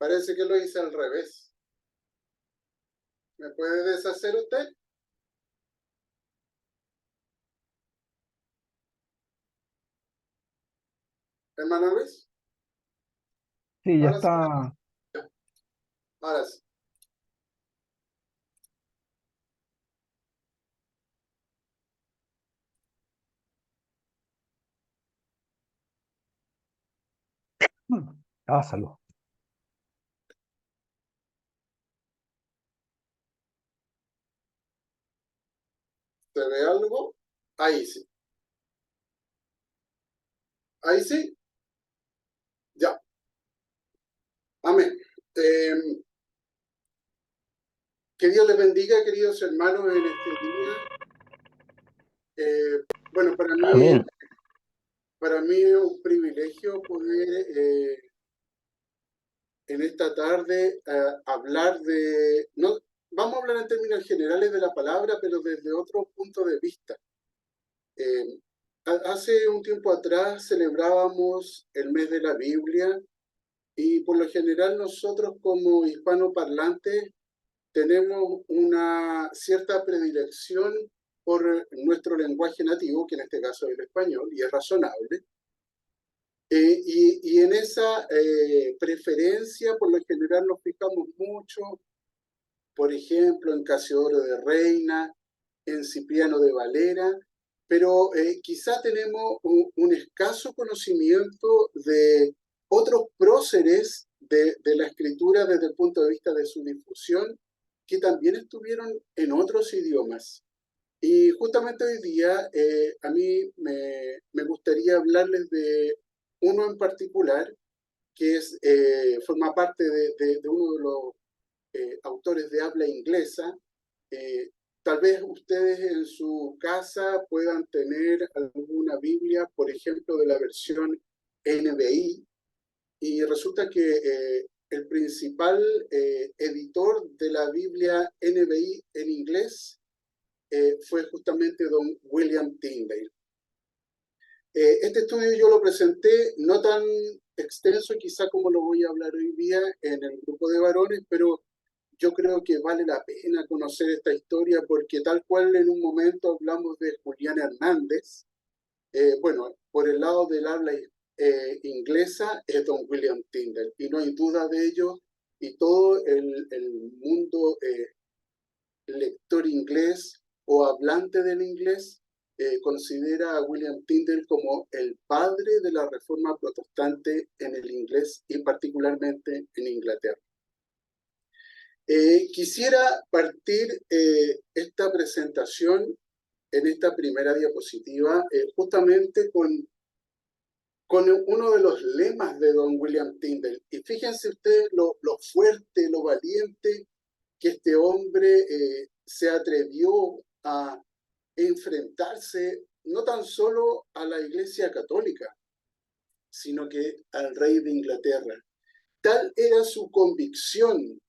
Parece que lo hice al revés. ¿Me puede deshacer usted? Hermano Luis. Sí, ya Ahora sí. está. Ahora sí. Salud. ¿Se ve algo? Ahí sí. Ahí sí. Ya. Amén. Que Dios les bendiga, queridos hermanos, en este día. Bueno, Amén. para mí es un privilegio poder en esta tarde hablar de, no, vamos a hablar en términos generales de la palabra, pero desde otro punto de vista. Eh, Hace un tiempo atrás celebrábamos el mes de la Biblia y por lo general nosotros como hispanoparlantes tenemos una cierta predilección por nuestro lenguaje nativo, que en este caso es el español, y es razonable. Y en esa preferencia, por lo general, nos fijamos mucho, por ejemplo, en Casiodoro de Reina, en Cipriano de Valera, pero quizá tenemos un escaso conocimiento de otros próceres de la escritura desde el punto de vista de su difusión, que también estuvieron en otros idiomas. Y justamente hoy día a mí me gustaría hablarles de uno en particular que forma parte de uno de los autores de habla inglesa. Eh, Tal vez ustedes en su casa puedan tener alguna Biblia, por ejemplo, de la versión NBI, y resulta que el principal editor de la Biblia NBI en inglés fue justamente don William Tyndale. Este estudio yo lo presenté no tan extenso quizá como lo voy a hablar hoy día en el grupo de varones, pero yo creo que vale la pena conocer esta historia porque tal cual en un momento hablamos de Julián Hernández, bueno, por el lado del habla inglesa es don William Tyndale y no hay duda de ello y todo el mundo lector inglés o hablante del inglés considera a William Tyndale como el padre de la reforma protestante en el inglés y particularmente en Inglaterra. Quisiera partir esta presentación en esta primera diapositiva justamente con uno de los lemas de don William Tyndale. Y fíjense ustedes lo fuerte, lo valiente que este hombre se atrevió a enfrentarse no tan solo a la Iglesia Católica, sino que al rey de Inglaterra. Tal era su convicción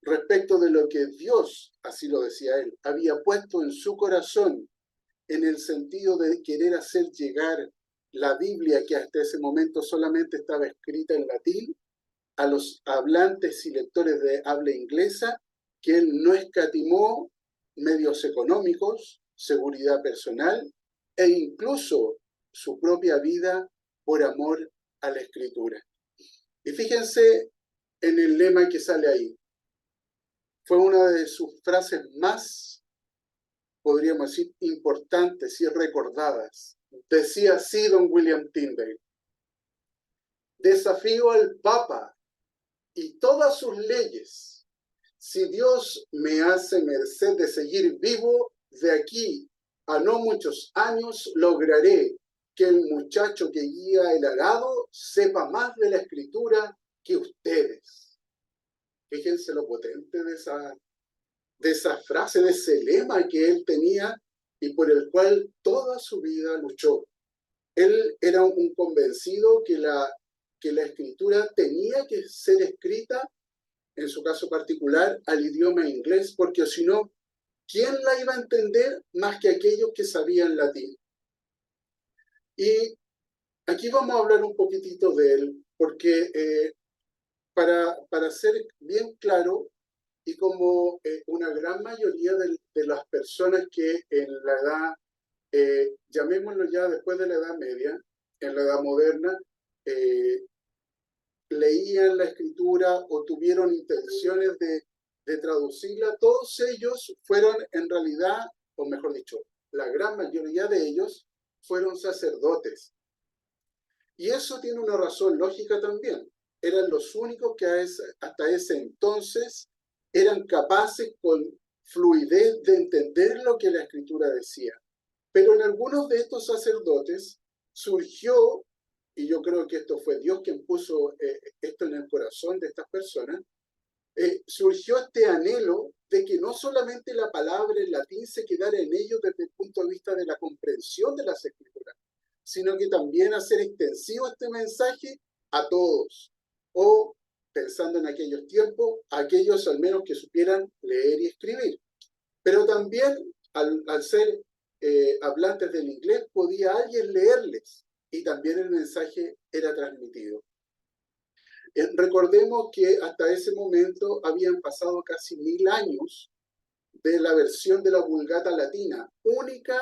respecto de lo que Dios, así lo decía él, había puesto en su corazón en el sentido de querer hacer llegar la Biblia, que hasta ese momento solamente estaba escrita en latín, a los hablantes y lectores de habla inglesa, que él no escatimó medios económicos, seguridad personal e incluso su propia vida por amor a la escritura. Y fíjense en el lema que sale ahí. Fue una de sus frases más, podríamos decir, importantes y recordadas. Decía así don William Tyndale: desafío al Papa y todas sus leyes. Si Dios me hace merced de seguir vivo, de aquí a no muchos años lograré que el muchacho que guía el arado sepa más de la escritura que ustedes. Fíjense lo potente de esa frase, de ese lema que él tenía y por el cual toda su vida luchó. Él era un convencido que la escritura tenía que ser escrita, en su caso particular, al idioma inglés, porque si no, ¿quién la iba a entender más que aquellos que sabían latín? Y aquí vamos a hablar un poquitito de él, porque para ser bien claro, y como una gran mayoría de las personas que en la edad, llamémoslo ya después de la Edad Media, en la Edad Moderna, eh, leían la escritura o tuvieron intenciones de traducirla, todos ellos fueron en realidad, o mejor dicho, la gran mayoría de ellos fueron sacerdotes. Y eso tiene una razón lógica también. Eran los únicos que hasta ese entonces eran capaces con fluidez de entender lo que la escritura decía. Pero en algunos de estos sacerdotes surgió, y yo creo que esto fue Dios quien puso esto en el corazón de estas personas, surgió este anhelo de que no solamente la palabra en latín se quedara en ellos desde el punto de vista de la comprensión de las escrituras, sino que también hacer extensivo este mensaje a todos, o pensando en aquellos tiempos, a aquellos al menos que supieran leer y escribir. Pero también al ser hablantes del inglés, podía alguien leerles y también el mensaje era transmitido. Recordemos que hasta ese momento habían pasado casi 1000 años de la versión de la Vulgata Latina, única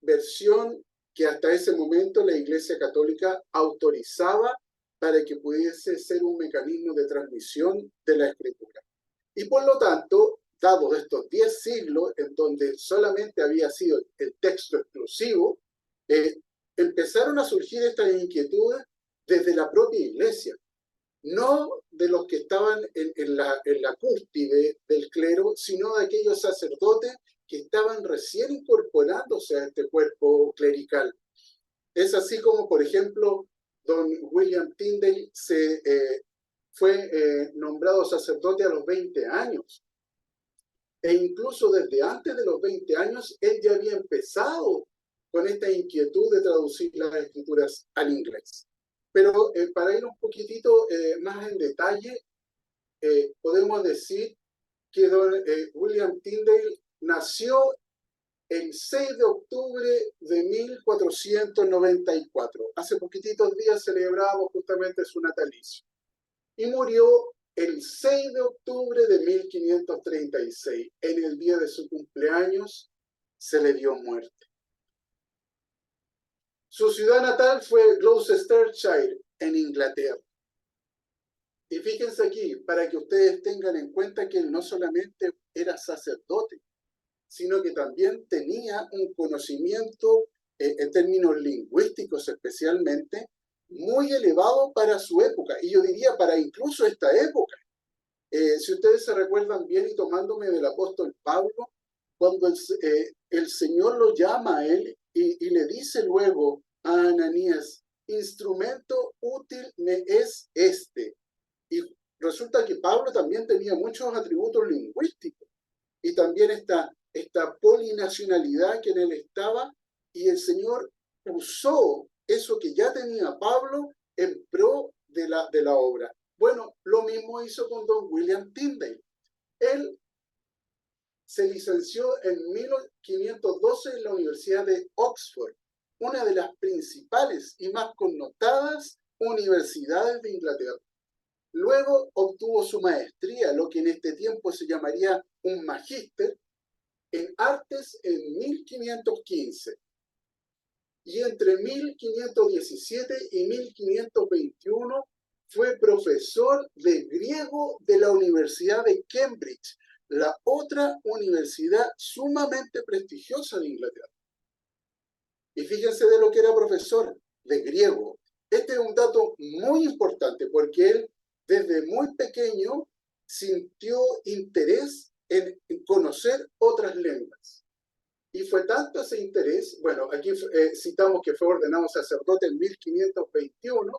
versión que hasta ese momento la Iglesia Católica autorizaba para que pudiese ser un mecanismo de transmisión de la Escritura. Y por lo tanto, dados estos 10 siglos en donde solamente había sido el texto exclusivo, empezaron a surgir estas inquietudes desde la propia Iglesia, no de los que estaban en la cúspide del clero, sino de aquellos sacerdotes que estaban recién incorporándose a este cuerpo clerical. Es así como, por ejemplo, don William Tyndale fue nombrado sacerdote a los 20 años. E incluso desde antes de los 20 años, él ya había empezado con esta inquietud de traducir las escrituras al inglés. Pero para ir un poquitito más en detalle, podemos decir que don William Tyndale nació el 6 de octubre de 1494. Hace poquititos días celebrábamos justamente su natalicio. Y murió el 6 de octubre de 1536. En el día de su cumpleaños se le dio muerte. Su ciudad natal fue Gloucestershire, en Inglaterra. Y fíjense aquí, para que ustedes tengan en cuenta que él no solamente era sacerdote, sino que también tenía un conocimiento en términos lingüísticos especialmente muy elevado para su época, y yo diría para incluso esta época. Si ustedes se recuerdan bien, y tomándome del apóstol Pablo, cuando el Señor lo llama a él y le dice luego a Ananías, instrumento útil me es este. Y resulta que Pablo también tenía muchos atributos lingüísticos y también esta polinacionalidad que en él estaba, y el Señor usó eso que ya tenía Pablo en pro de la obra. Bueno, lo mismo hizo con don William Tyndale. Él se licenció en 1512 en la Universidad de Oxford, una de las principales y más connotadas universidades de Inglaterra. Luego obtuvo su maestría, lo que en este tiempo se llamaría un magíster, en artes en 1515. Y entre 1517 y 1521 fue profesor de griego de la Universidad de Cambridge, la otra universidad sumamente prestigiosa de Inglaterra. Y fíjense de lo que era profesor, de griego. Este es un dato muy importante porque él desde muy pequeño sintió interés en conocer otras lenguas. Y fue tanto ese interés, bueno, aquí citamos que fue ordenado sacerdote en 1521,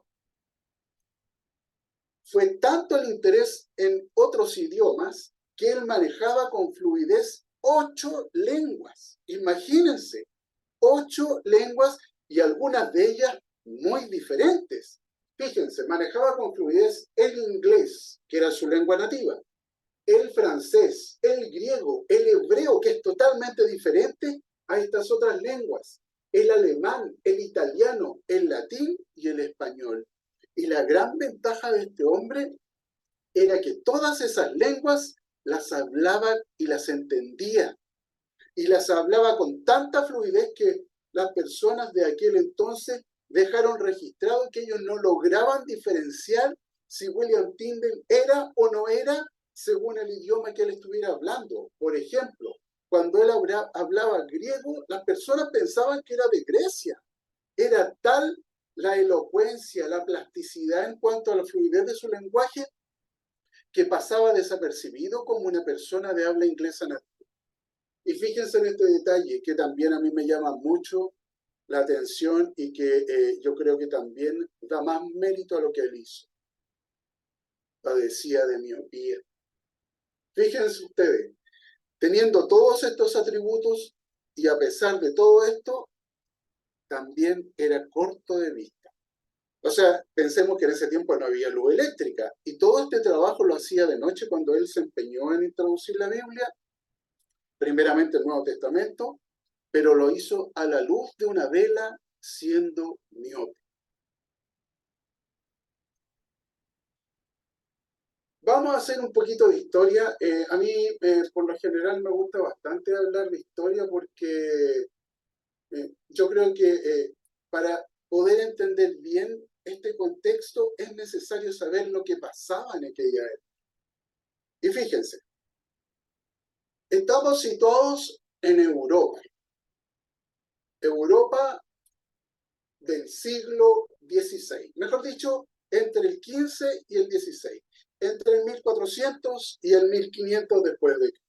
fue tanto el interés en otros idiomas que él manejaba con fluidez 8 lenguas. Imagínense, 8 lenguas y algunas de ellas muy diferentes. Fíjense, manejaba con fluidez el inglés, que era su lengua nativa, el francés, el griego, el hebreo, que es totalmente diferente a estas otras lenguas, el alemán, el italiano, el latín y el español. Y la gran ventaja de este hombre era que todas esas lenguas las hablaba y las entendía. Y las hablaba con tanta fluidez que las personas de aquel entonces dejaron registrado que ellos no lograban diferenciar si William Tyndale era o no era según el idioma que él estuviera hablando. Por ejemplo, cuando él hablaba griego, las personas pensaban que era de Grecia. Era tal la elocuencia, la plasticidad en cuanto a la fluidez de su lenguaje, que pasaba desapercibido como una persona de habla inglesa nativa. Y fíjense en este detalle que también a mí me llama mucho la atención y que yo creo que también da más mérito a lo que él hizo. Padecía de miopía. Fíjense ustedes, teniendo todos estos atributos y a pesar de todo esto, también era corto de vista. O sea, pensemos que en ese tiempo no había luz eléctrica y todo este trabajo lo hacía de noche cuando él se empeñó en introducir la Biblia, primeramente el Nuevo Testamento, pero lo hizo a la luz de una vela siendo miope. Vamos a hacer un poquito de historia. A mí, por lo general, me gusta bastante hablar de historia porque yo creo que para poder entender bien este contexto es necesario saber lo que pasaba en aquella época. Y fíjense, estamos situados en Europa. Europa del siglo XVI, mejor dicho, entre el 15 y el 16, entre el 1400 y el 1500 después de Cristo.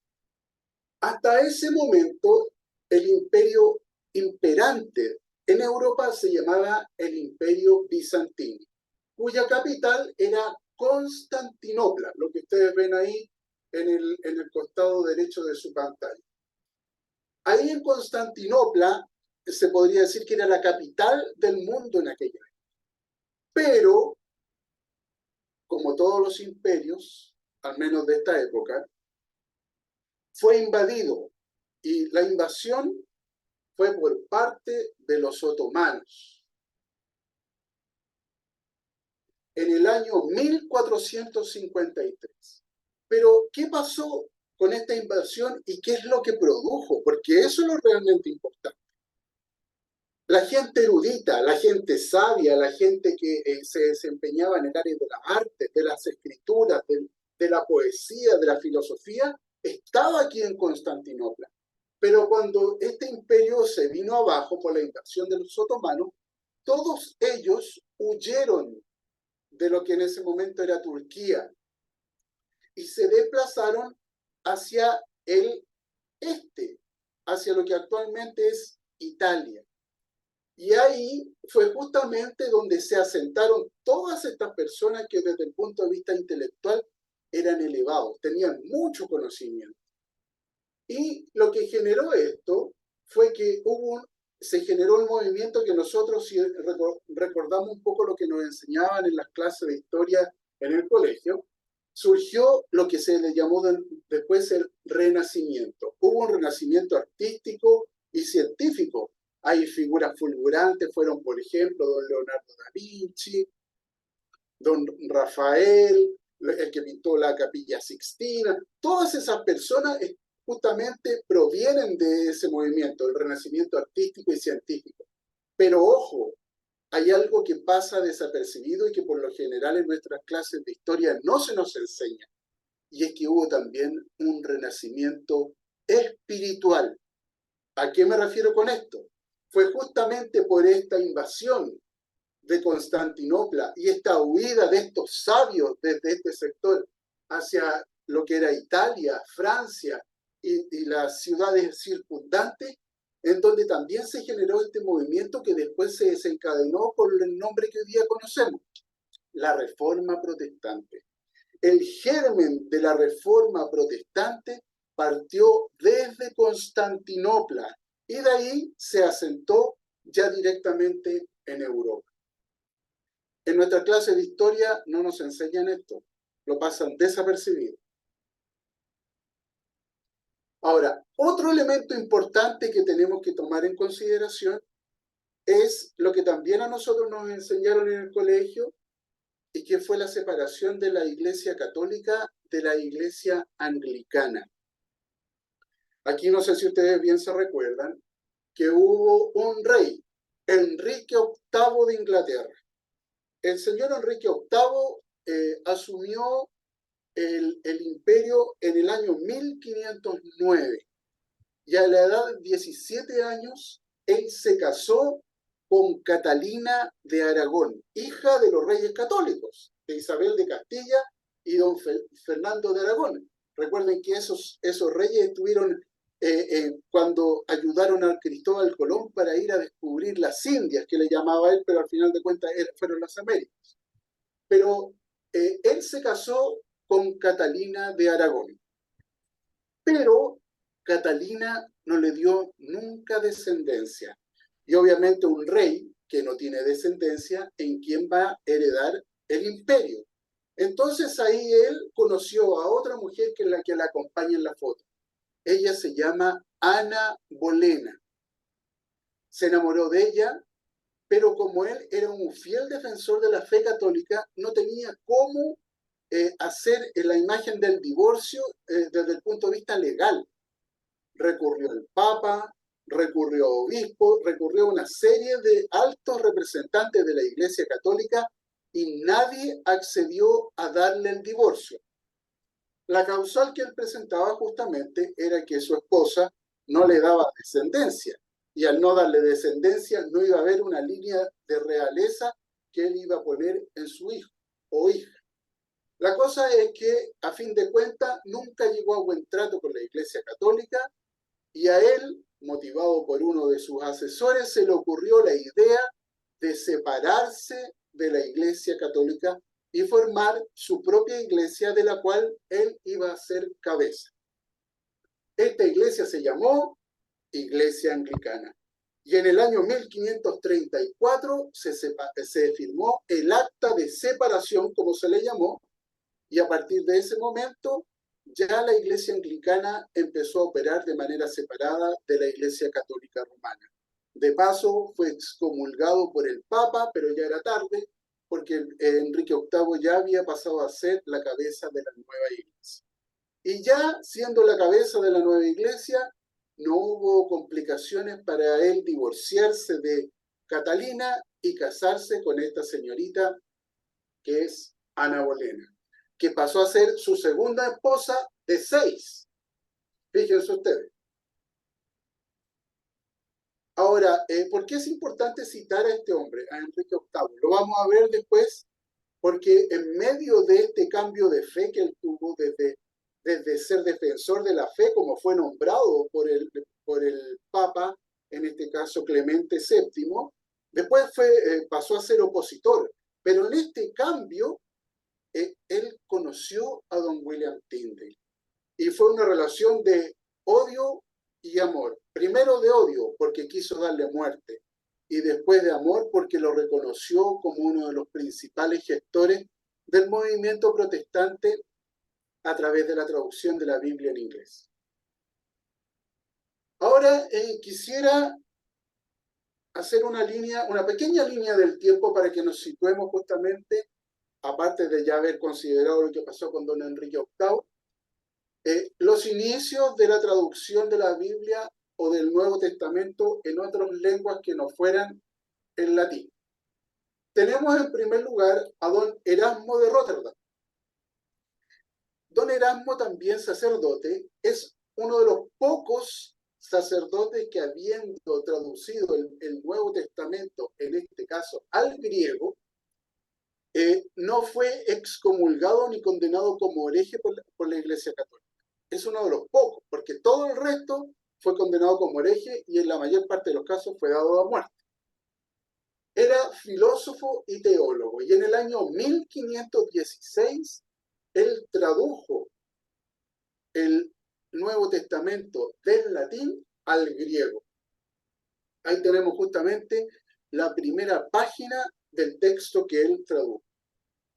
Hasta ese momento, el imperio imperante en Europa se llamaba el Imperio Bizantino, cuya capital era Constantinopla, lo que ustedes ven ahí en el costado derecho de su pantalla. Ahí en Constantinopla se podría decir que era la capital del mundo en aquella época. Pero, como todos los imperios, al menos de esta época, fue invadido y la invasión fue por parte de los otomanos. En el año 1453. Pero, ¿qué pasó con esta invasión y qué es lo que produjo? Porque eso es lo realmente importante. La gente erudita, la gente sabia, la gente que se desempeñaba en el área de las artes, de las escrituras, de la poesía, de la filosofía, estaba aquí en Constantinopla. Pero cuando este imperio se vino abajo por la invasión de los otomanos, todos ellos huyeron de lo que en ese momento era Turquía y se desplazaron hacia el este, hacia lo que actualmente es Italia. Y ahí fue justamente donde se asentaron todas estas personas que desde el punto de vista intelectual eran elevados, tenían mucho conocimiento. Y lo que generó esto fue que se generó un movimiento que nosotros, si recordamos un poco lo que nos enseñaban en las clases de historia en el colegio, surgió lo que se le llamó después el Renacimiento. Hubo un renacimiento artístico y científico. Hay figuras fulgurantes, fueron por ejemplo don Leonardo da Vinci, don Rafael, el que pintó la Capilla Sixtina. Todas esas personas justamente provienen de ese movimiento, el renacimiento artístico y científico. Pero ojo, hay algo que pasa desapercibido y que por lo general en nuestras clases de historia no se nos enseña, y es que hubo también un renacimiento espiritual. ¿A qué me refiero con esto? Fue justamente por esta invasión de Constantinopla y esta huida de estos sabios desde este sector hacia lo que era Italia, Francia y las ciudades circundantes, en donde también se generó este movimiento que después se desencadenó por el nombre que hoy día conocemos, la Reforma Protestante. El germen de la Reforma Protestante partió desde Constantinopla y de ahí se asentó ya directamente en Europa. En nuestra clase de historia no nos enseñan esto, lo pasan desapercibido. Ahora, otro elemento importante que tenemos que tomar en consideración es lo que también a nosotros nos enseñaron en el colegio, y que fue la separación de la Iglesia Católica de la Iglesia Anglicana. Aquí no sé si ustedes bien se recuerdan que hubo un rey, Enrique VIII de Inglaterra. El señor Enrique VIII asumió el imperio en el año 1509 y a la edad de 17 años él se casó con Catalina de Aragón, hija de los reyes católicos, de Isabel de Castilla y don Fernando de Aragón. Recuerden que esos reyes estuvieron cuando ayudaron a Cristóbal Colón para ir a descubrir las Indias, que le llamaba él, pero al final de cuentas fueron las Américas. Pero él se casó con Catalina de Aragón. Pero Catalina no le dio nunca descendencia. Y obviamente un rey que no tiene descendencia, ¿en quién va a heredar el imperio? Entonces ahí él conoció a otra mujer que es la que la acompaña en la foto. Ella se llama Ana Bolena. Se enamoró de ella, pero como él era un fiel defensor de la fe católica, no tenía cómo hacer la imagen del divorcio desde el punto de vista legal. Recurrió al Papa, recurrió a obispo, recurrió a una serie de altos representantes de la Iglesia Católica y nadie accedió a darle el divorcio. La causal que él presentaba justamente era que su esposa no le daba descendencia y al no darle descendencia no iba a haber una línea de realeza que él iba a poner en su hijo o hija. La cosa es que, a fin de cuentas, nunca llegó a buen trato con la Iglesia Católica y a él, motivado por uno de sus asesores, se le ocurrió la idea de separarse de la Iglesia Católica y formar su propia iglesia de la cual él iba a ser cabeza. Esta iglesia se llamó Iglesia Anglicana. Y en el año 1534 se firmó el acta de separación, como se le llamó, y a partir de ese momento ya la Iglesia Anglicana empezó a operar de manera separada de la Iglesia Católica Romana. De paso, fue excomulgado por el Papa, pero ya era tarde, porque Enrique VIII ya había pasado a ser la cabeza de la nueva iglesia. Y ya siendo la cabeza de la nueva iglesia, no hubo complicaciones para él divorciarse de Catalina y casarse con esta señorita que es Ana Bolena, que pasó a ser su segunda esposa de 6. Fíjense ustedes. Ahora, ¿por qué es importante citar a este hombre, a Enrique VIII? Lo vamos a ver después, porque en medio de este cambio de fe que él tuvo desde ser defensor de la fe, como fue nombrado por el Papa, en este caso Clemente VII, después pasó a ser opositor. Pero en este cambio, él conoció a don William Tyndale. Y fue una relación de odio y amor. Primero de odio, porque quiso darle muerte. Y después de amor, porque lo reconoció como uno de los principales gestores del movimiento protestante a través de la traducción de la Biblia en inglés. Ahora quisiera hacer una pequeña línea del tiempo para que nos situemos justamente, aparte de ya haber considerado lo que pasó con don Enrique VIII, los inicios de la traducción de la Biblia o del Nuevo Testamento en otras lenguas que no fueran el latín. Tenemos en primer lugar a don Erasmo de Rotterdam. Don Erasmo, también sacerdote, es uno de los pocos sacerdotes que, habiendo traducido el Nuevo Testamento, en este caso al griego, no fue excomulgado ni condenado como hereje por la Iglesia Católica. Es uno de los pocos, porque todo el resto fue condenado como hereje y en la mayor parte de los casos fue dado a muerte. Era filósofo y teólogo, y en el año 1516 él tradujo el Nuevo Testamento del latín al griego. Ahí tenemos justamente la primera página del texto que él tradujo.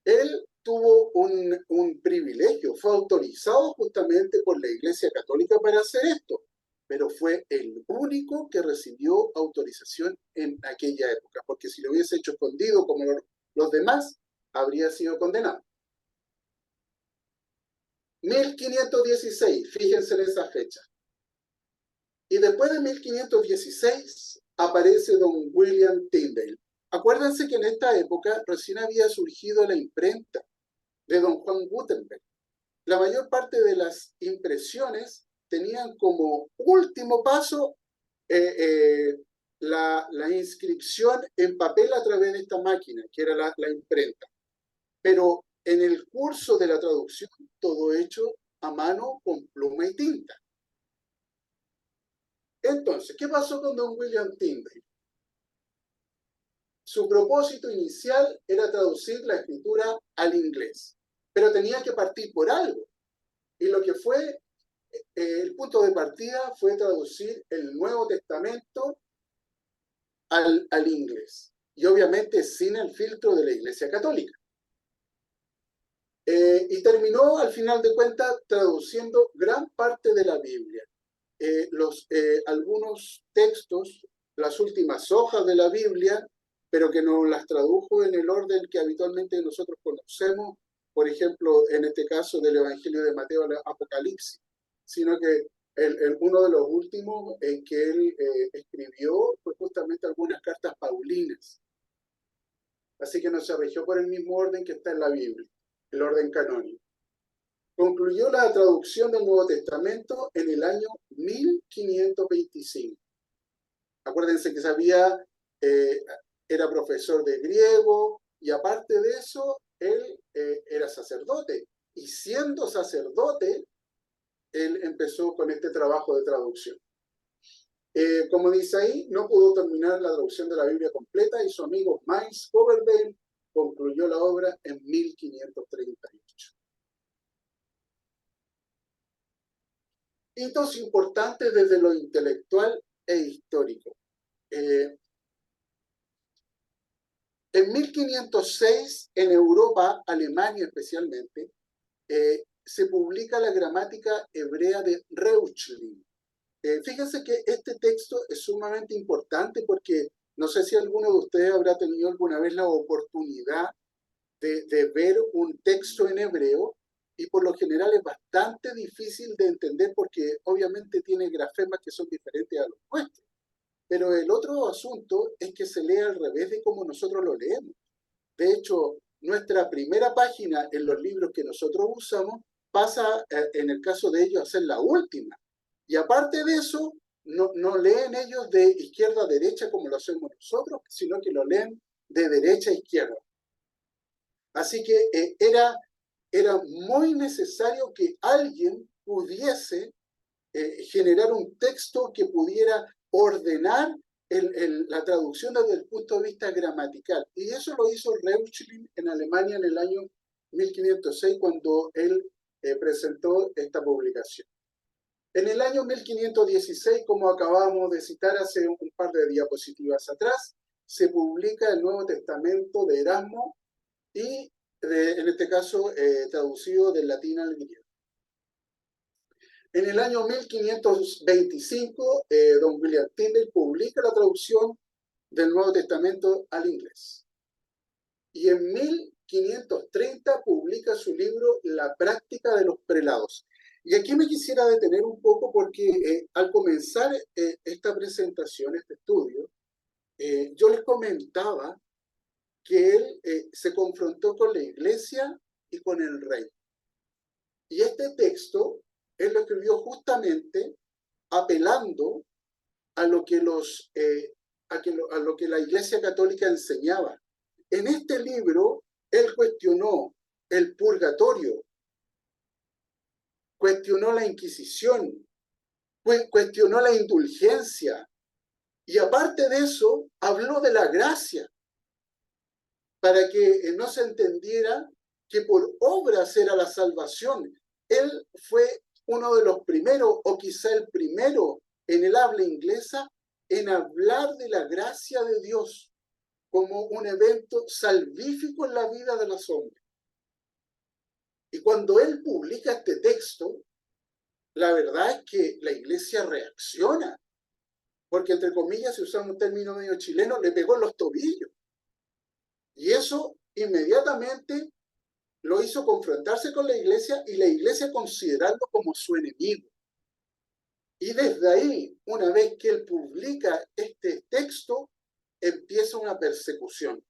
Él tuvo un privilegio, fue autorizado justamente por la Iglesia Católica para hacer esto, pero fue el único que recibió autorización en aquella época, porque si lo hubiese hecho escondido como los demás, habría sido condenado. 1516, fíjense en esa fecha. Y después de 1516 aparece don William Tyndale. Acuérdense que en esta época recién había surgido la imprenta de don Juan Gutenberg. La mayor parte de las impresiones tenían como último paso la inscripción en papel a través de esta máquina, que era la imprenta. Pero en el curso de la traducción, todo hecho a mano con pluma y tinta. Entonces, ¿qué pasó con don William Tyndale? Su propósito inicial era traducir la escritura al inglés, pero tenía que partir por algo. Y lo que fue, el punto de partida fue traducir el Nuevo Testamento al inglés. Y obviamente sin el filtro de la Iglesia Católica. Y terminó, al final de cuentas, traduciendo gran parte de la Biblia. Algunos textos, las últimas hojas de la Biblia, pero que nos las tradujo en el orden que habitualmente nosotros conocemos, por ejemplo, en este caso del Evangelio de Mateo al Apocalipsis, sino que uno de los últimos en que él escribió fue justamente algunas cartas paulinas. Así que no se rigió por el mismo orden que está en la Biblia, el orden canónico. Concluyó la traducción del Nuevo Testamento en el año 1525. Acuérdense que era profesor de griego y aparte de eso, él era sacerdote. Y siendo sacerdote, él empezó con este trabajo de traducción. Como dice ahí, no pudo terminar la traducción de la Biblia completa y su amigo Miles Coverdale concluyó la obra en 1538. Hitos importantes desde lo intelectual e histórico. En 1506, en Europa, Alemania especialmente, se publica la gramática hebrea de Reuchlin. Fíjense que este texto es sumamente importante porque no sé si alguno de ustedes habrá tenido alguna vez la oportunidad de ver un texto en hebreo y por lo general es bastante difícil de entender porque obviamente tiene grafemas que son diferentes a los nuestros. Pero el otro asunto es que se lee al revés de como nosotros lo leemos. De hecho, nuestra primera página en los libros que nosotros usamos pasa, en el caso de ellos, a ser la última. Y aparte de eso, no leen ellos de izquierda a derecha como lo hacemos nosotros, sino que lo leen de derecha a izquierda. Así que era muy necesario que alguien pudiese generar un texto que pudiera ordenar la traducción desde el punto de vista gramatical. Y eso lo hizo Reuchlin en Alemania en el año 1506 cuando él presentó esta publicación. En el año 1516, como acabamos de citar hace un par de diapositivas atrás, se publica el Nuevo Testamento de Erasmo y, en este caso, traducido del latín al griego. En el año 1525, don William Tyndale publica la traducción del Nuevo Testamento al inglés. Y en 1530 publica su libro La práctica de los prelados. Y aquí me quisiera detener un poco porque al comenzar esta presentación, este estudio, yo les comentaba que él se confrontó con la iglesia y con el rey. Y este texto él lo escribió justamente apelando a lo que a lo que la Iglesia Católica enseñaba. En este libro, él cuestionó el purgatorio, cuestionó la Inquisición, cuestionó la indulgencia, y aparte de eso, habló de la gracia, para que no se entendiera que por obras era la salvación. Él fue uno de los primeros, o quizá el primero en el habla inglesa, en hablar de la gracia de Dios como un evento salvífico en la vida de los hombres. Y cuando él publica este texto, la verdad es que la iglesia reacciona, porque entre comillas, si usamos un término medio chileno, le pegó en los tobillos. Y eso inmediatamente lo hizo confrontarse con la iglesia y la iglesia considerarlo como su enemigo. Y desde ahí, una vez que él publica este texto, empieza una persecución.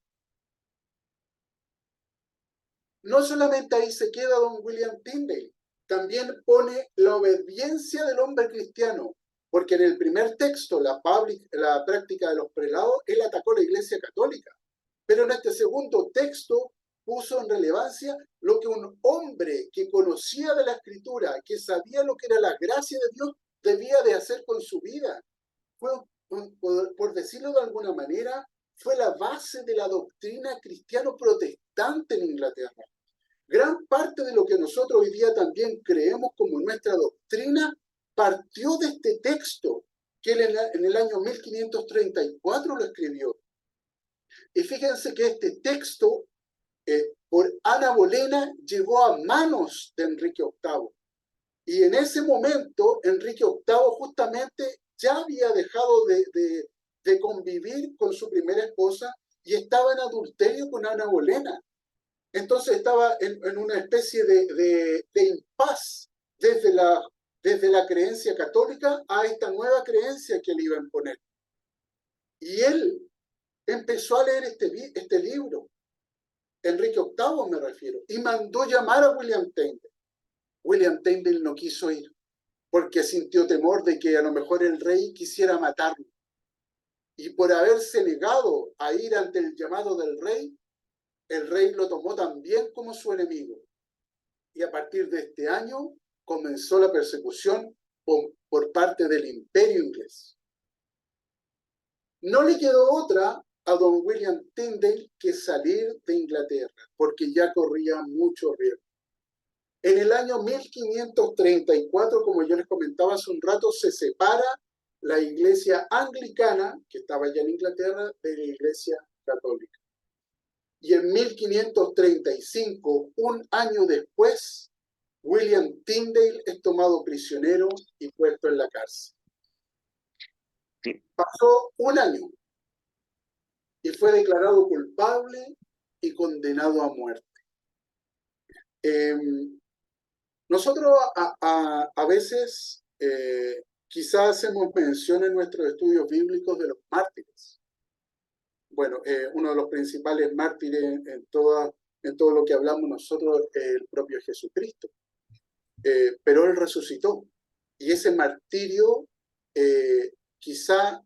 No solamente ahí se queda don William Tyndale, también pone la obediencia del hombre cristiano, porque en el primer texto, la práctica de los prelados, él atacó la iglesia católica, pero en este segundo texto puso en relevancia lo que un hombre que conocía de la escritura, que sabía lo que era la gracia de Dios, debía de hacer con su vida. Fue, por decirlo de alguna manera, fue la base de la doctrina cristiano protestante en Inglaterra. Gran parte de lo que nosotros hoy día también creemos como nuestra doctrina partió de este texto que él en el año 1534 lo escribió. Y fíjense que este texto, por Ana Bolena, llegó a manos de Enrique VIII. Y en ese momento, Enrique VIII justamente ya había dejado de convivir con su primera esposa y estaba en adulterio con Ana Bolena. Entonces estaba en una especie de impas desde la creencia católica a esta nueva creencia que le iba a imponer. Y él empezó a leer este libro, Enrique VIII me refiero, y mandó llamar a William Tyndale. William Tyndale no quiso ir, porque sintió temor de que a lo mejor el rey quisiera matarlo. Y por haberse negado a ir ante el llamado del rey, el rey lo tomó también como su enemigo. Y a partir de este año comenzó la persecución por parte del imperio inglés. No le quedó otra a don William Tyndale que salir de Inglaterra, porque ya corría mucho riesgo. En el año 1534, como yo les comentaba hace un rato, se separa la iglesia anglicana, que estaba ya en Inglaterra, de la iglesia católica. Y en 1535, un año después, William Tyndale es tomado prisionero y puesto en la cárcel. Sí. Pasó un año y fue declarado culpable y condenado a muerte. Nosotros a veces quizás hacemos mención en nuestros estudios bíblicos de los mártires. Bueno, uno de los principales mártires en todo lo que hablamos nosotros es el propio Jesucristo. Pero él resucitó. Y ese martirio quizá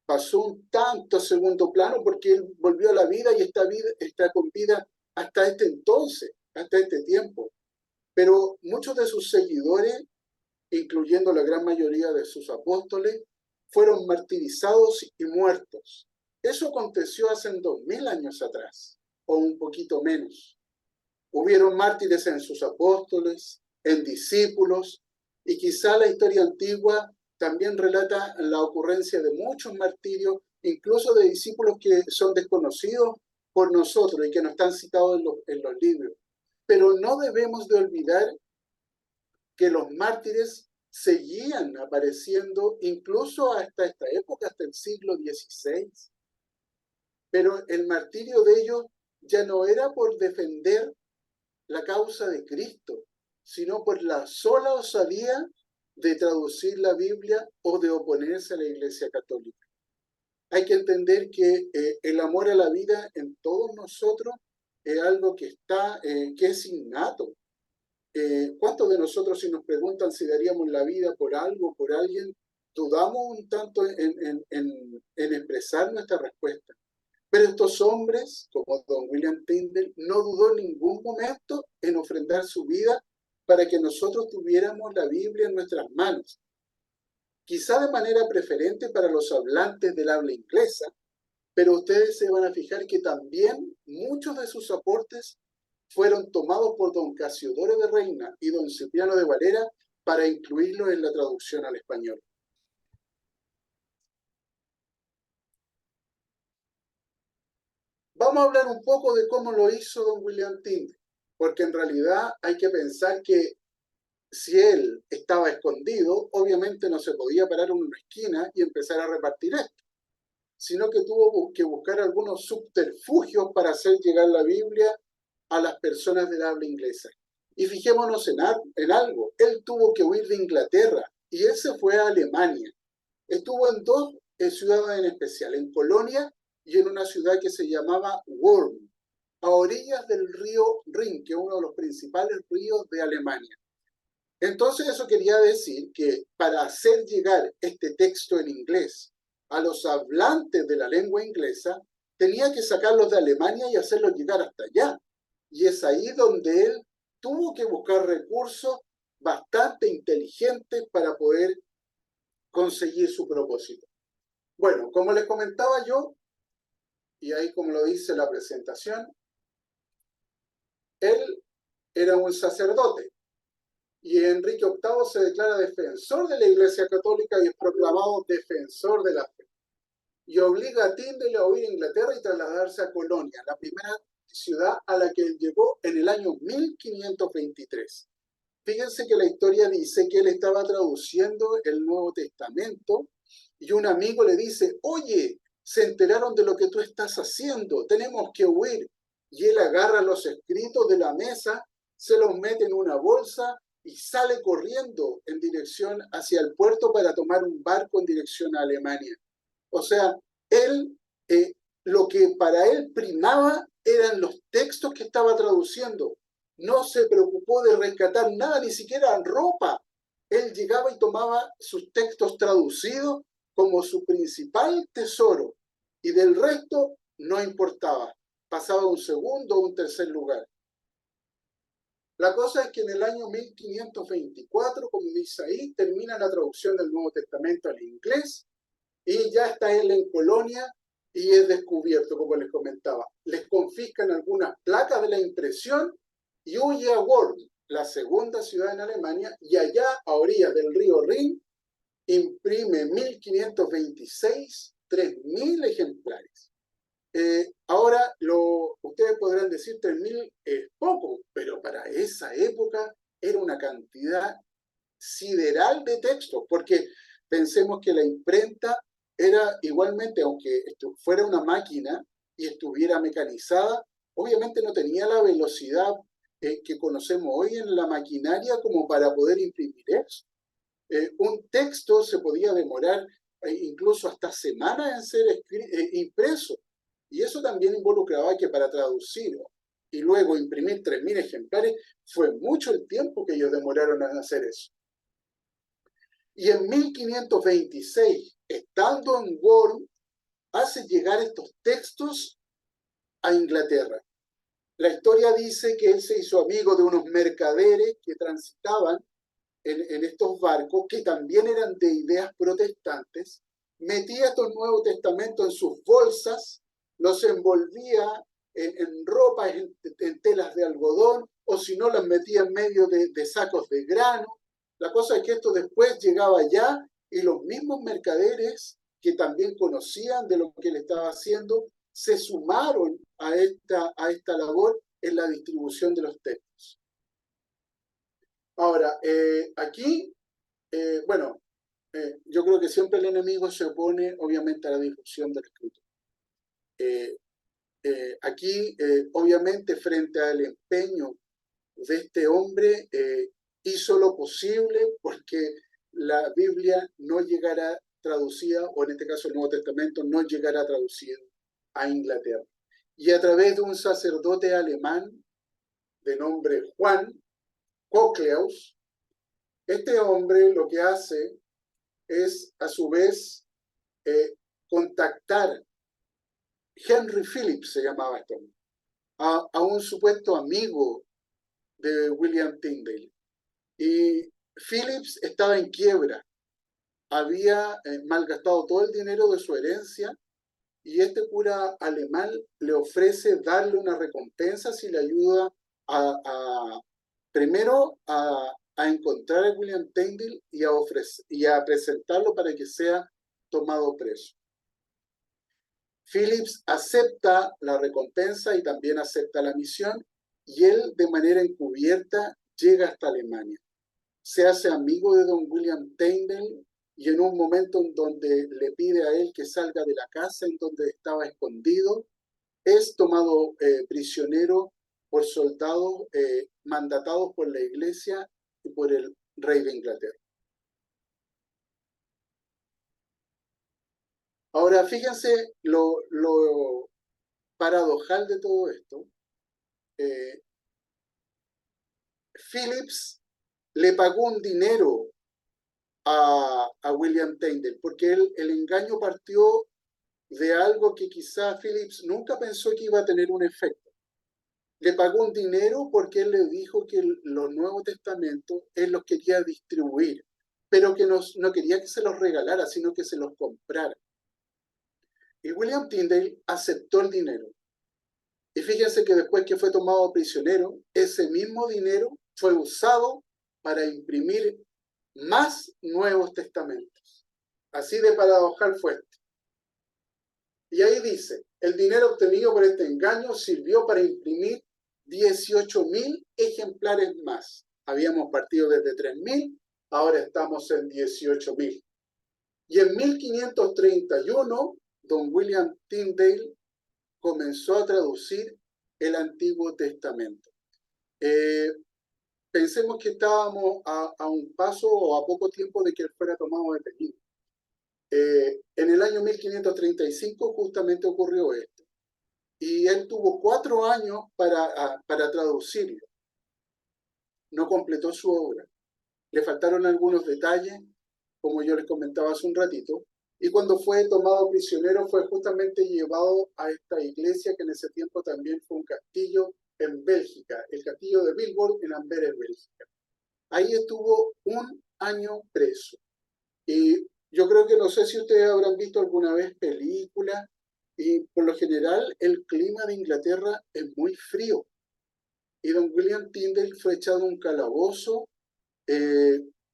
pasó un tanto a segundo plano porque él volvió a la vida y está con vida hasta este entonces, hasta este tiempo. Pero muchos de sus seguidores, incluyendo la gran mayoría de sus apóstoles, fueron martirizados y muertos. Eso aconteció hace 2000 años atrás, o un poquito menos. Hubieron mártires en sus apóstoles, en discípulos, y quizá la historia antigua también relata la ocurrencia de muchos martirios, incluso de discípulos que son desconocidos por nosotros y que no están citados en los libros. Pero no debemos de olvidar que los mártires seguían apareciendo incluso hasta esta época, hasta el siglo XVI. Pero el martirio de ellos ya no era por defender la causa de Cristo, sino por la sola osadía de traducir la Biblia o de oponerse a la Iglesia Católica. Hay que entender que el amor a la vida en todos nosotros es algo que que es innato. ¿Cuántos de nosotros, si nos preguntan si daríamos la vida por algo, por alguien, dudamos un tanto en expresar nuestra respuesta? Pero estos hombres, como don William Tyndale, no dudó en ningún momento en ofrendar su vida para que nosotros tuviéramos la Biblia en nuestras manos. Quizá de manera preferente para los hablantes del habla inglesa, pero ustedes se van a fijar que también muchos de sus aportes fueron tomados por don Casiodoro de Reina y don Cipriano de Valera para incluirlos en la traducción al español. Vamos a hablar un poco de cómo lo hizo don William Tyndale, porque en realidad hay que pensar que si él estaba escondido, obviamente no se podía parar en una esquina y empezar a repartir esto. sino que tuvo que buscar algunos subterfugios para hacer llegar la Biblia a las personas del habla inglesa. Y fijémonos en algo, él tuvo que huir de Inglaterra y él se fue a Alemania. Estuvo en dos ciudades en especial, en Colonia y en una ciudad que se llamaba Worm, a orillas del río Rin, que es uno de los principales ríos de Alemania. Entonces eso quería decir que para hacer llegar este texto en inglés a los hablantes de la lengua inglesa, tenía que sacarlos de Alemania y hacerlos llegar hasta allá. Y es ahí donde él tuvo que buscar recursos bastante inteligentes para poder conseguir su propósito. Bueno, como les comentaba yo, y ahí como lo dice la presentación, él era un sacerdote y Enrique VIII se declara defensor de la Iglesia Católica y es proclamado defensor de la fe. Y obliga a Tyndale a huir a Inglaterra y trasladarse a Colonia, la primera ciudad a la que él llegó en el año 1523. Fíjense que la historia dice que él estaba traduciendo el Nuevo Testamento y un amigo le dice, oye, se enteraron de lo que tú estás haciendo, tenemos que huir. Y él agarra los escritos de la mesa, se los mete en una bolsa y sale corriendo en dirección hacia el puerto para tomar un barco en dirección a Alemania. O sea, él, lo que para él primaba eran los textos que estaba traduciendo. No se preocupó de rescatar nada, ni siquiera ropa. Él llegaba y tomaba sus textos traducidos como su principal tesoro. Y del resto no importaba. Pasaba a un segundo o un tercer lugar. La cosa es que en el año 1524, como dice ahí, termina la traducción del Nuevo Testamento al inglés y ya está él en Colonia y es descubierto, como les comentaba. Les confiscan algunas placas de la impresión y huye a Worms, la segunda ciudad en Alemania, y allá, a orillas del río Rin, imprime en 1526 3.000 ejemplares. Ahora, ustedes podrán decir 3.000 es poco, pero para esa época era una cantidad sideral de textos, porque pensemos que la imprenta era igualmente, aunque fuera una máquina y estuviera mecanizada, obviamente no tenía la velocidad que conocemos hoy en la maquinaria como para poder imprimir eso. Un texto se podía demorar incluso hasta semanas en ser impreso, y eso también involucraba que para traducir y luego imprimir 3.000 ejemplares fue mucho el tiempo que ellos demoraron en hacer eso. Y en 1526, estando en Worms, hace llegar estos textos a Inglaterra. La historia dice que él se hizo amigo de unos mercaderes que transitaban en estos barcos, que también eran de ideas protestantes, metía estos Nuevos Testamentos en sus bolsas, los envolvía en ropa, en telas de algodón, o si no, las metía en medio de sacos de grano. La cosa es que esto después llegaba allá y los mismos mercaderes que también conocían de lo que él estaba haciendo se sumaron a esta labor en la distribución de los textos. Ahora, aquí, bueno, yo creo que siempre el enemigo se opone obviamente a la difusión del escrito. Aquí, obviamente, frente al empeño de este hombre, hizo lo posible porque la Biblia no llegara traducida, o en este caso el Nuevo Testamento, no llegara traducido a Inglaterra. Y a través de un sacerdote alemán de nombre Juan Cocleus, este hombre lo que hace es, a su vez, contactar, Henry Phillips se llamaba este hombre, a un supuesto amigo de William Tyndale. Y Phillips estaba en quiebra, había malgastado todo el dinero de su herencia, y este cura alemán le ofrece darle una recompensa si le ayuda primero a encontrar a William Tyndale y a presentarlo para que sea tomado preso. Phillips acepta la recompensa y también acepta la misión, y él de manera encubierta llega hasta Alemania. Se hace amigo de don William Tyndale, y en un momento en donde le pide a él que salga de la casa en donde estaba escondido, es tomado prisionero por soldados mandatados por la iglesia y por el rey de Inglaterra. Ahora, fíjense lo paradojal de todo esto. Phillips le pagó un dinero a William Tyndale, porque el engaño partió de algo que quizá Phillips nunca pensó que iba a tener un efecto. Le pagó un dinero porque él le dijo que los Nuevos Testamentos él los quería distribuir, pero que no quería que se los regalara, sino que se los comprara. Y William Tyndale aceptó el dinero. Y fíjense que después que fue tomado prisionero, ese mismo dinero fue usado para imprimir más Nuevos Testamentos. Así de paradojal fue esto. Y ahí dice, el dinero obtenido por este engaño sirvió para imprimir 18.000 ejemplares más. Habíamos partido desde 3.000, ahora estamos en 18.000. Y en 1531, don William Tyndale comenzó a traducir el Antiguo Testamento. Pensemos que estábamos a un paso o a poco tiempo de que él fuera tomado detenido. En el año 1535 justamente ocurrió esto. Y él tuvo 4 años para traducirlo. No completó su obra. Le faltaron algunos detalles, como yo les comentaba hace un ratito. Y cuando fue tomado prisionero fue justamente llevado a esta iglesia que en ese tiempo también fue un castillo en Bélgica, el castillo de Vilvoorde en Amberes, Bélgica. Ahí estuvo 1 año preso. Y yo creo que no sé si ustedes habrán visto alguna vez películas, y por lo general el clima de Inglaterra es muy frío. Y don William Tyndale fue echado en un calabozo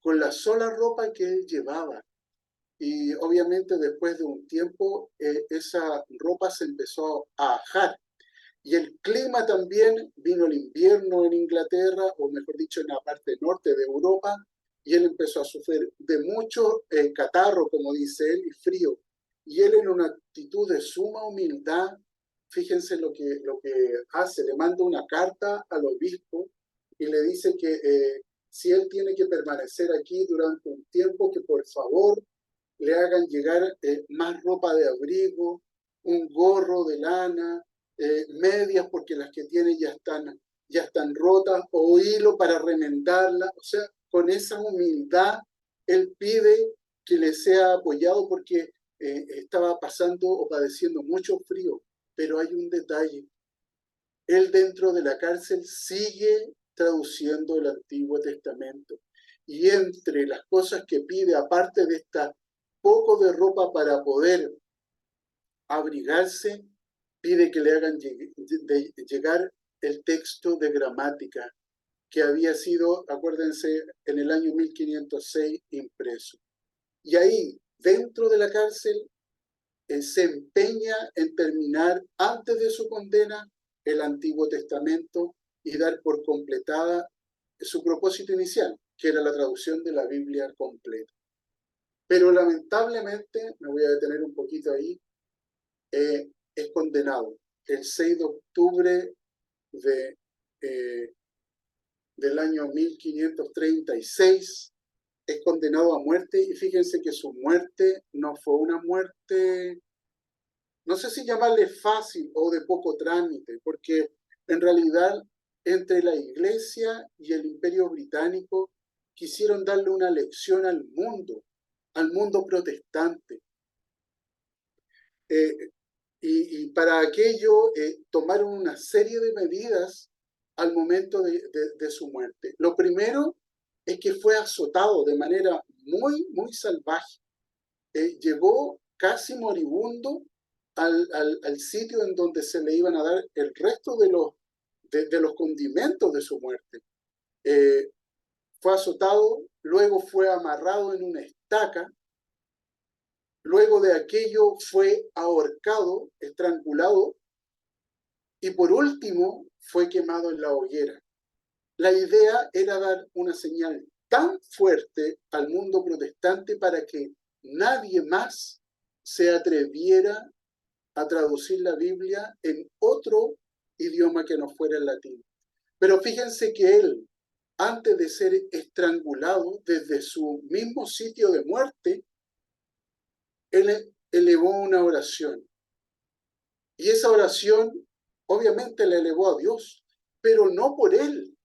con la sola ropa que él llevaba. Y obviamente después de un tiempo esa ropa se empezó a ajar. Y el clima también, vino el invierno en Inglaterra, o mejor dicho, en la parte norte de Europa, y él empezó a sufrir de mucho catarro, como dice él, y frío. Y él en una actitud de suma humildad, fíjense lo que hace, le manda una carta al obispo y le dice que si él tiene que permanecer aquí durante un tiempo, que por favor le hagan llegar más ropa de abrigo, un gorro de lana, medias porque las que tiene ya están rotas, o hilo para remendarlas. O sea, con esa humildad, él pide que le sea apoyado porque estaba pasando o padeciendo mucho frío. Pero hay un detalle. Él dentro de la cárcel sigue traduciendo el Antiguo Testamento. Y entre las cosas que pide, aparte de esta poco de ropa para poder abrigarse, pide que le hagan llegar el texto de gramática que había sido, acuérdense, en el año 1506 impreso. Y ahí, dentro de la cárcel, se empeña en terminar antes de su condena el Antiguo Testamento y dar por completada su propósito inicial, que era la traducción de la Biblia completa. Pero lamentablemente, me voy a detener un poquito ahí, es condenado el 6 de octubre del año 1536, es condenado a muerte, y fíjense que su muerte no fue una muerte, no sé si llamarle fácil o de poco trámite, porque en realidad entre la Iglesia y el Imperio Británico quisieron darle una lección al mundo protestante. Y para aquello tomaron una serie de medidas al momento de su muerte. Lo primero es que fue azotado de manera muy, muy salvaje. Llegó casi moribundo al sitio en donde se le iban a dar el resto de los condimentos de su muerte. Fue azotado, luego fue amarrado en una estaca, luego de aquello fue ahorcado, estrangulado, y por último fue quemado en la hoguera. La idea era dar una señal tan fuerte al mundo protestante para que nadie más se atreviera a traducir la Biblia en otro idioma que no fuera el latín. Pero fíjense que él, antes de ser estrangulado desde su mismo sitio de muerte, él elevó una oración. Y esa oración obviamente la elevó a Dios, pero no por él.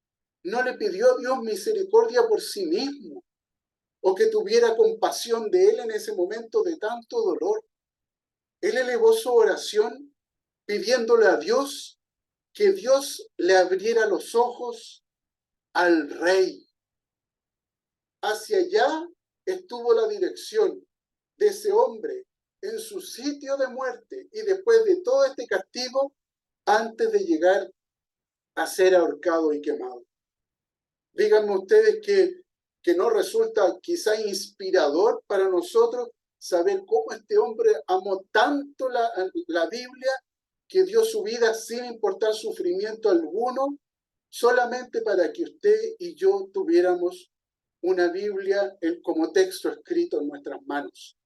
No le pidió a Dios misericordia por sí mismo, o que tuviera compasión de él en ese momento de tanto dolor. Él elevó su oración pidiéndole a Dios que Dios le abriera los ojos al rey. Hacia allá estuvo la dirección de ese hombre en su sitio de muerte y después de todo este castigo, antes de llegar a ser ahorcado y quemado. Díganme ustedes que no resulta quizá inspirador para nosotros saber cómo este hombre amó tanto la Biblia que dio su vida sin importar sufrimiento alguno, solamente para que usted y yo tuviéramos una Biblia como texto escrito en nuestras manos.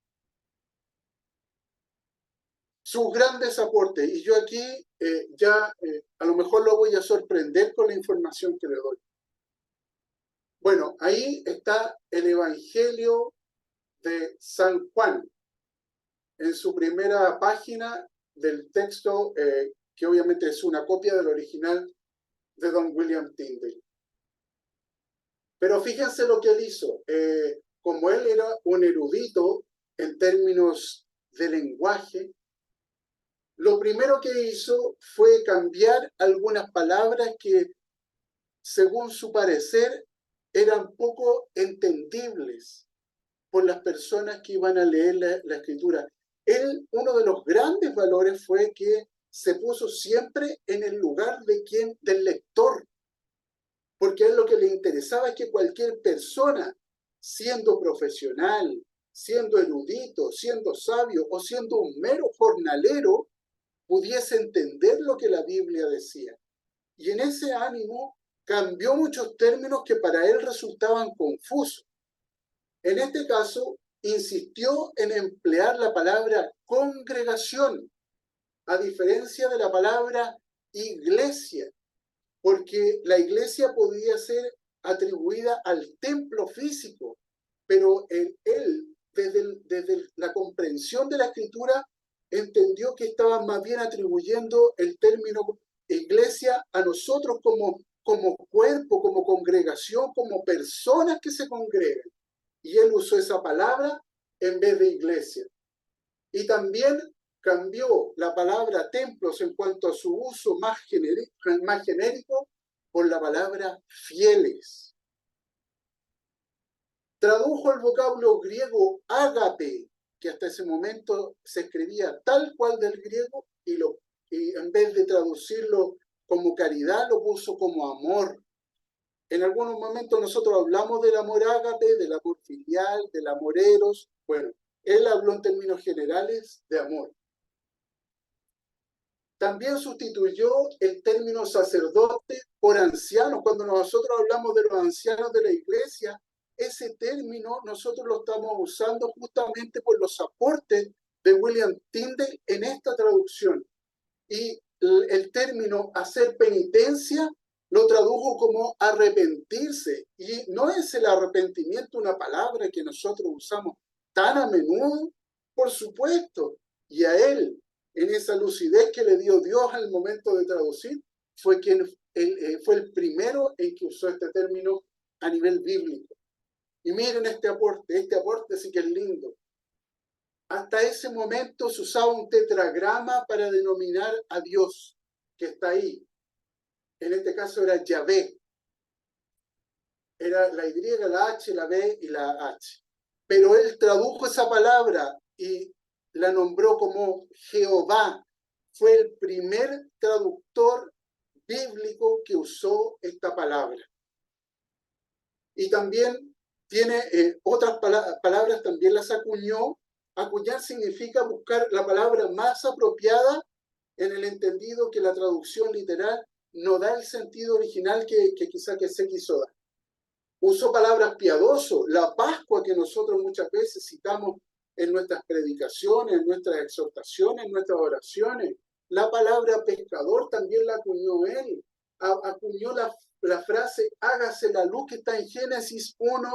Sus grandes aportes, y yo aquí a lo mejor lo voy a sorprender con la información que le doy. Bueno, ahí está el Evangelio de San Juan, en su primera página del texto, que obviamente es una copia del original de Don William Tyndale. Pero fíjense lo que él hizo. Como él era un erudito en términos de lenguaje, lo primero que hizo fue cambiar algunas palabras que, según su parecer, eran poco entendibles por las personas que iban a leer la escritura. Él, uno de los grandes valores fue que se puso siempre en el lugar del lector, porque a él lo que le interesaba es que cualquier persona, siendo profesional, siendo erudito, siendo sabio o siendo un mero jornalero, pudiese entender lo que la Biblia decía. Y en ese ánimo cambió muchos términos que para él resultaban confusos. En este caso, insistió en emplear la palabra congregación, a diferencia de la palabra iglesia, porque la iglesia podía ser atribuida al templo físico, pero él desde la comprensión de la escritura, entendió que estaba más bien atribuyendo el término iglesia a nosotros como cuerpo, como congregación, como personas que se congregan. Y él usó esa palabra en vez de iglesia. Y también cambió la palabra templos en cuanto a su uso más genérico por la palabra fieles. Tradujo el vocablo griego ágape, que hasta ese momento se escribía tal cual del griego, y en vez de traducirlo como caridad, lo puso como amor. En algunos momentos nosotros hablamos del amor ágape, del amor filial, del amor eros. Bueno, él habló en términos generales de amor. También sustituyó el término sacerdote por ancianos. Cuando nosotros hablamos de los ancianos de la iglesia, ese término nosotros lo estamos usando justamente por los aportes de William Tyndale en esta traducción. Y el término hacer penitencia lo tradujo como arrepentirse. Y no es el arrepentimiento una palabra que nosotros usamos tan a menudo, por supuesto. Y a él, en esa lucidez que le dio Dios al momento de traducir, fue el primero en que usó este término a nivel bíblico. Y miren este aporte sí que es lindo. Hasta ese momento se usaba un tetragrama para denominar a Dios, que está ahí. En este caso era Yahvé. Era la Y, la H, la B y la H. Pero él tradujo esa palabra y la nombró como Jehová. Fue el primer traductor bíblico que usó esta palabra. Y también tiene otras palabras, también las acuñó. Acuñar significa buscar la palabra más apropiada en el entendido que la traducción literal no da el sentido original que quizá que se quiso dar. Usó palabras piadoso, la Pascua que nosotros muchas veces citamos en nuestras predicaciones, en nuestras exhortaciones, en nuestras oraciones. La palabra pescador también la acuñó él. Acuñó la frase hágase la luz que está en Génesis 1,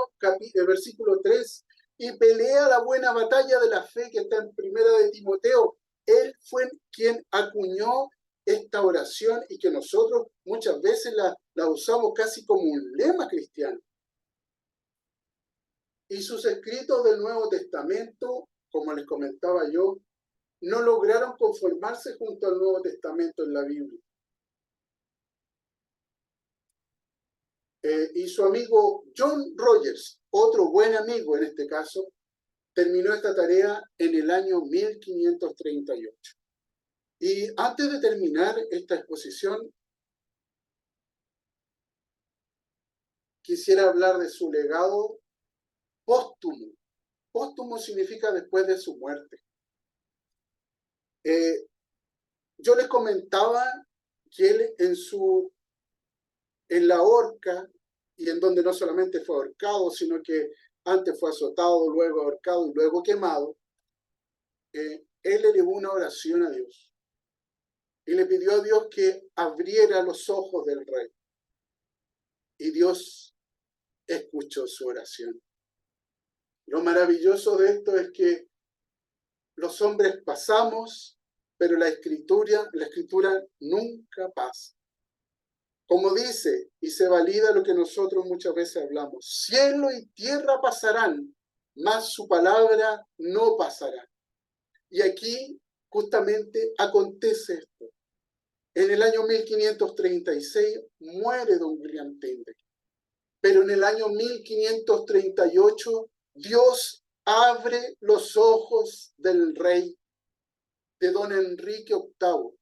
versículo 3, y pelea la buena batalla de la fe que está en Primera de Timoteo. Él fue quien acuñó esta oración y que nosotros muchas veces la usamos casi como un lema cristiano. Y sus escritos del Nuevo Testamento, como les comentaba yo, no lograron conformarse junto al Nuevo Testamento en la Biblia. Y su amigo John Rogers, otro buen amigo en este caso, terminó esta tarea en el año 1538. Y antes de terminar esta exposición, quisiera hablar de su legado póstumo. Póstumo significa después de su muerte. Yo les comentaba que él en la horca, y en donde no solamente fue ahorcado, sino que antes fue azotado, luego ahorcado y luego quemado, él elevó una oración a Dios y le pidió a Dios que abriera los ojos del rey. Y Dios escuchó su oración. Lo maravilloso de esto es que los hombres pasamos, pero la escritura nunca pasa. Como dice, y se valida lo que nosotros muchas veces hablamos, cielo y tierra pasarán, mas su palabra no pasará. Y aquí justamente acontece esto. En el año 1536 muere don William Tyndale, pero en el año 1538 Dios abre los ojos del rey, de don Enrique VIII,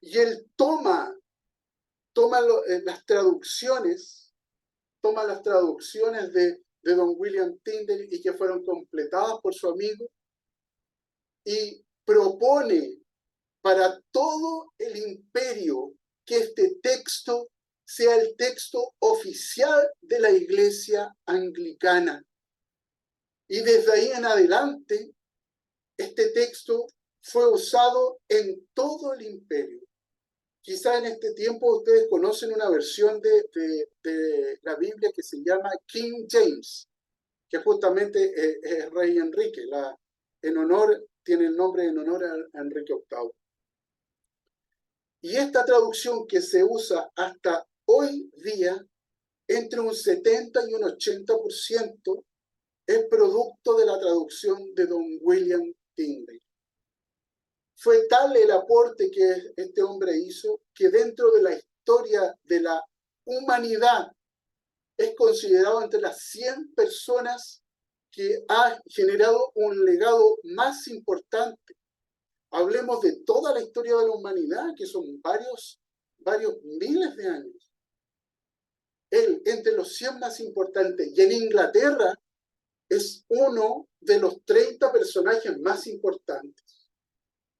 y él toma las traducciones de don William Tyndale y que fueron completadas por su amigo, y propone para todo el imperio que este texto sea el texto oficial de la Iglesia anglicana. Y desde ahí en adelante, este texto fue usado en todo el imperio. Quizá en este tiempo ustedes conocen una versión de la Biblia que se llama King James, que justamente es Rey Enrique, tiene el nombre en honor a Enrique VIII. Y esta traducción que se usa hasta hoy día, entre un 70 y un 80%, es producto de la traducción de don William Tyndale. Fue tal el aporte que este hombre hizo que dentro de la historia de la humanidad es considerado entre las 100 personas que ha generado un legado más importante. Hablemos de toda la historia de la humanidad, que son varios miles de años. Él, entre los 100 más importantes, y en Inglaterra es uno de los 30 personajes más importantes.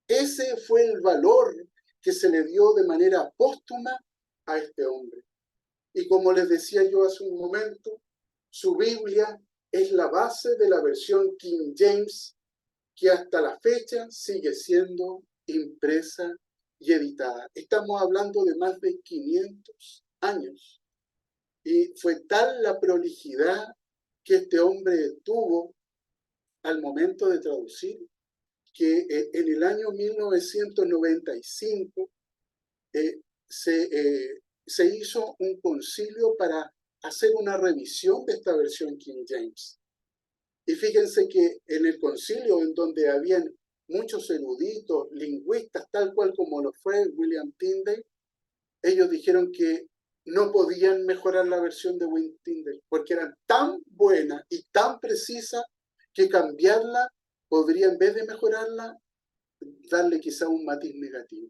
Ese fue el valor que se le dio de manera póstuma a este hombre. Y como les decía yo hace un momento, su Biblia es la base de la versión King James, que hasta la fecha sigue siendo impresa y editada. Estamos hablando de más de 500 años. Y fue tal la prolijidad que este hombre tuvo al momento de traducir, que en el año 1995 se hizo un concilio para hacer una revisión de esta versión King James. Y fíjense que en el concilio, en donde habían muchos eruditos, lingüistas, tal cual como lo fue William Tyndale, ellos dijeron que no podían mejorar la versión de William Tyndale, porque era tan buena y tan precisa que cambiarla podría, en vez de mejorarla, darle quizá un matiz negativo.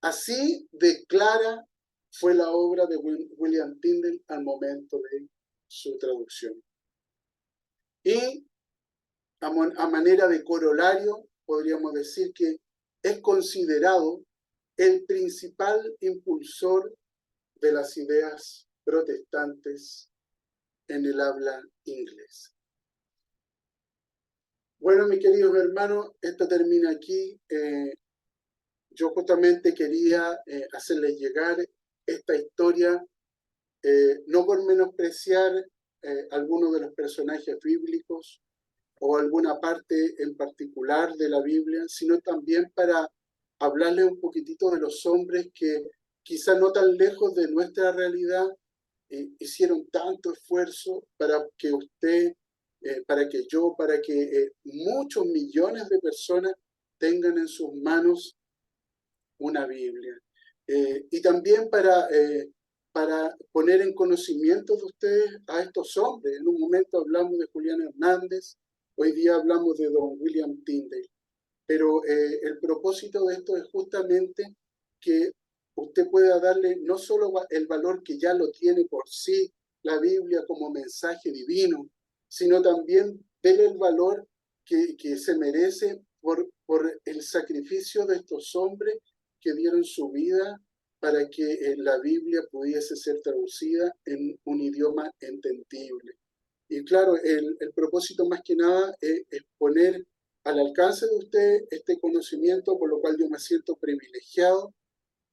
Así de clara fue la obra de William Tyndale al momento de su traducción. Y a manera de corolario, podríamos decir que es considerado el principal impulsor de las ideas protestantes en el habla inglesa. Bueno, mis queridos hermanos, esto termina aquí. Yo justamente quería hacerles llegar esta historia, no por menospreciar algunos de los personajes bíblicos o alguna parte en particular de la Biblia, sino también para hablarles un poquitito de los hombres que quizá no tan lejos de nuestra realidad hicieron tanto esfuerzo para que usted, para que yo, para que muchos millones de personas tengan en sus manos una Biblia. Y también para poner en conocimiento de ustedes a estos hombres. En un momento hablamos de Julián Hernández, hoy día hablamos de don William Tyndale. Pero el propósito de esto es justamente que usted pueda darle no solo el valor que ya lo tiene por sí la Biblia como mensaje divino, sino también darle el valor que se merece por el sacrificio de estos hombres que dieron su vida para que la Biblia pudiese ser traducida en un idioma entendible. Y claro, el propósito más que nada es poner al alcance de usted este conocimiento, por lo cual yo me siento privilegiado,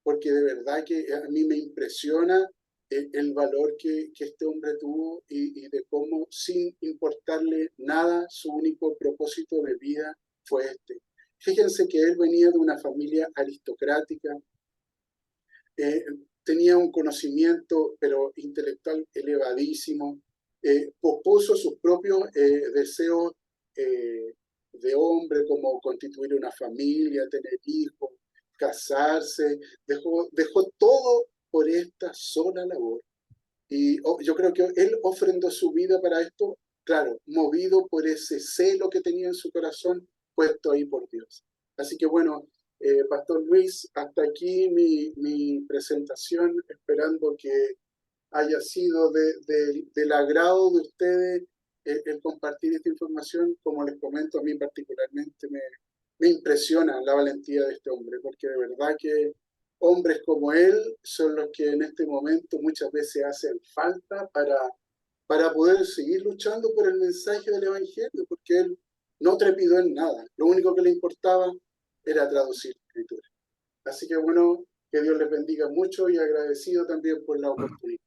porque de verdad que a mí me impresiona el valor que este hombre tuvo y de cómo, sin importarle nada, su único propósito de vida fue este. Fíjense que él venía de una familia aristocrática, tenía un conocimiento, pero intelectual elevadísimo, pospuso sus propios deseos de hombre, como constituir una familia, tener hijos, casarse, dejó todo por esta sola labor. Y yo creo que él ofrendó su vida para esto, claro, movido por ese celo que tenía en su corazón, puesto ahí por Dios. Así que bueno, Pastor Luis, hasta aquí mi presentación, esperando que haya sido del agrado de ustedes el compartir esta información. Como les comento, a mí particularmente me impresiona la valentía de este hombre, porque de verdad que hombres como él son los que en este momento muchas veces hacen falta para poder seguir luchando por el mensaje del Evangelio, porque él no trepidó en nada. Lo único que le importaba era traducir la Escritura. Así que bueno, que Dios les bendiga mucho y agradecido también por la oportunidad.